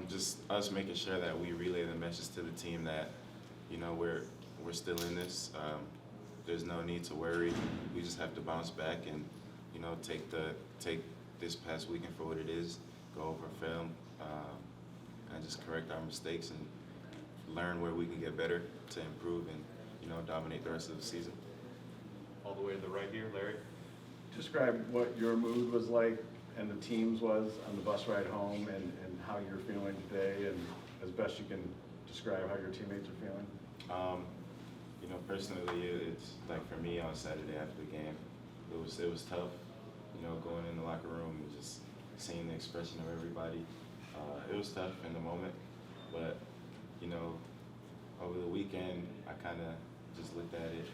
Just us making sure that we relay the message to the team that, we're still in this. There's no need to worry. We just have to bounce back and, take this past weekend for what it is, go over film, and just correct our mistakes and learn where we can get better to improve and, dominate the rest of the season. All the way to the right here, Larry. Describe what your mood was like and the team's was on the bus ride home and how you're feeling today, and as best you can describe how your teammates are feeling. Personally, it's like for me on Saturday after the game, it was tough, going in the locker room and just seeing the expression of everybody. It was tough in the moment, but, over the weekend, I kind of just looked at it,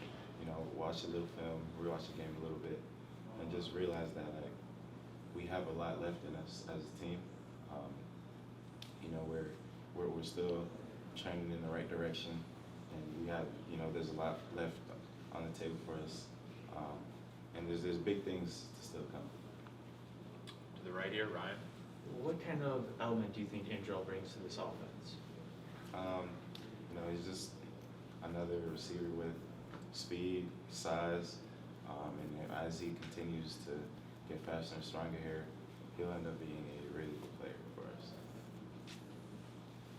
watched a little film, rewatched the game a little bit, and just realized that, like, we have a lot left in us as a team. We're still trending in the right direction, and we have, there's a lot left on the table for us, and there's big things to still come. To the right here, Ryan. What kind of element do you think Andrell brings to this offense? He's just another receiver with speed, size, and as he continues to get faster and stronger here, he'll end up being a really good player for us.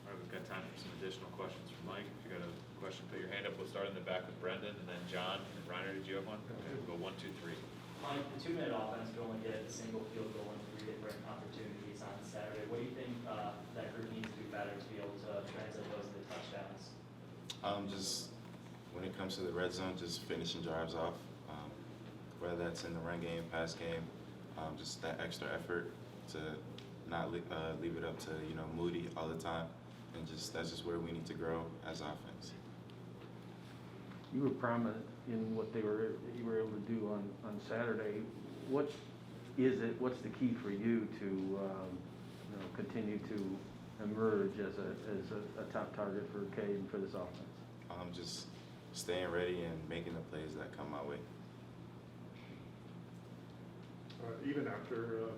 All right, we've got time for some additional questions from Mike. If you got a question, put your hand up. We'll start in the back with Brendan, and then John and Reiner. Did you have one? Okay, we'll go 1, 2, 3. Mike, the 2-minute offense could only get a single field goal in 3 different opportunities on Saturday. What do you think that group needs to do better to be able to translate those into touchdowns? Just when it comes to the red zone, just finishing drives off, whether that's in the run game, pass game, just that extra effort to not leave it up to Moody all the time, and that's just where we need to grow as offense. You were prominent in what you were able to do on Saturday. What's the key for you to continue to emerge as a top target for Cade and for this offense? Just staying ready and making the plays that come my way. Even after,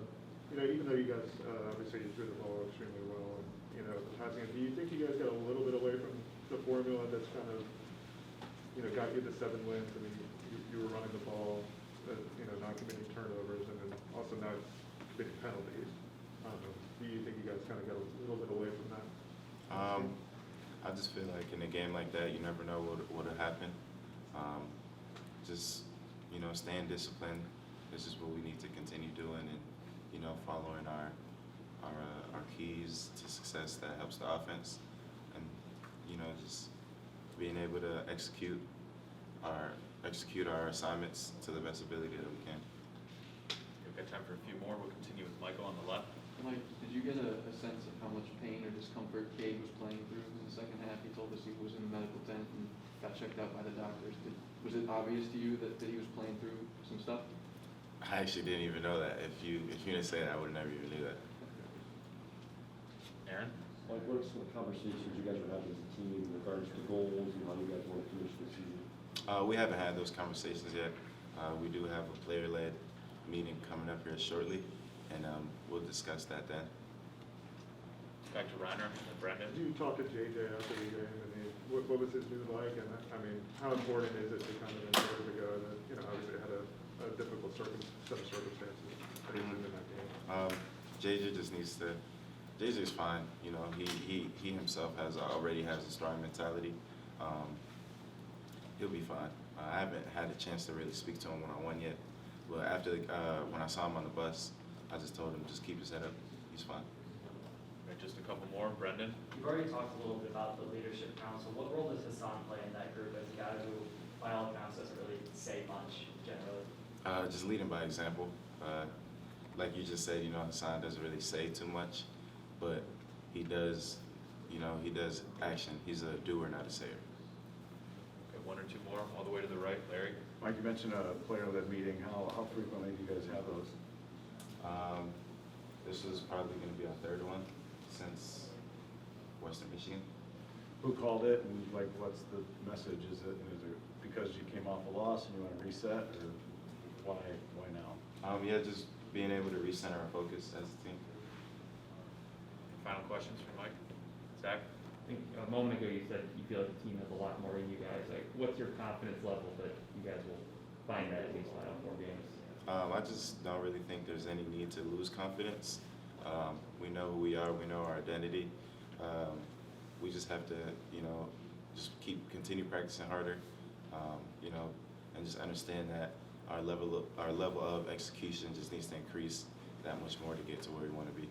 even though you guys obviously you threw the ball extremely well, and the passing, do you think you guys got a little bit away from the formula that's kind of, got you the 7 wins? I mean, you were running the ball, not committing turnovers, and then also not committing penalties. Do you think you guys kind of got a little bit away from that? I just feel like in a game like that, you never know what'll happen. Just staying disciplined is just what we need to continue doing, and following our keys to success that helps the offense, and just being able to execute our assignments to the best ability that we can. We've got time for a few more. We'll continue with Michael on the left. Mike, did you get a sense of how much pain or discomfort Cade was playing through in the second half? He told us he was in the medical tent and got checked out by the doctors. Was it obvious to you that he was playing through some stuff? I actually didn't even know that. If you didn't say that, I would have never even knew that. Aaron? Like, what are some of the conversations you guys are having as a team in regards to goals and how you guys want to finish the season? We haven't had those conversations yet. We do have a player-led meeting coming up here shortly, and we'll discuss that then. Back to Reiner and Brendan. Did you talk to JJ after the game? I mean, what was his mood like? And I mean, how important is it to kind of ensure the guy that obviously had a difficult set of circumstances that he was in that game? JJ just needs to. JJ's fine. He himself already has a strong mentality. He'll be fine. I haven't had a chance to really speak to him one-on-one yet, but after when I saw him on the bus, I just told him just keep his head up. He's fine. Right, just a couple more. Brendan? You've already talked a little bit about the leadership council. What role does Hassan play in that group as a guy who, by all accounts, doesn't really say much generally? Just leading by example. Like you just said, Hassan doesn't really say too much, but he does, he does action. He's a doer, not a sayer. Okay, 1 or 2 more. All the way to the right. Larry? Mike, you mentioned a player-led meeting. How frequently do you guys have those? This is probably going to be our 3rd one since Western Michigan. Who called it, and what's the message? Is it because you came off a loss and you want to reset, or why now? Yeah, just being able to recenter our focus as a team. Final questions for Mike? Zach? I think a moment ago you said you feel like the team has a lot more in you guys. Like, what's your confidence level that you guys will find that at least Final Four games? I just don't really think there's any need to lose confidence. We know who we are. We know our identity. We just have to, you know, just continue practicing harder, you know, and just understand that our level of execution just needs to increase that much more to get to where we want to be.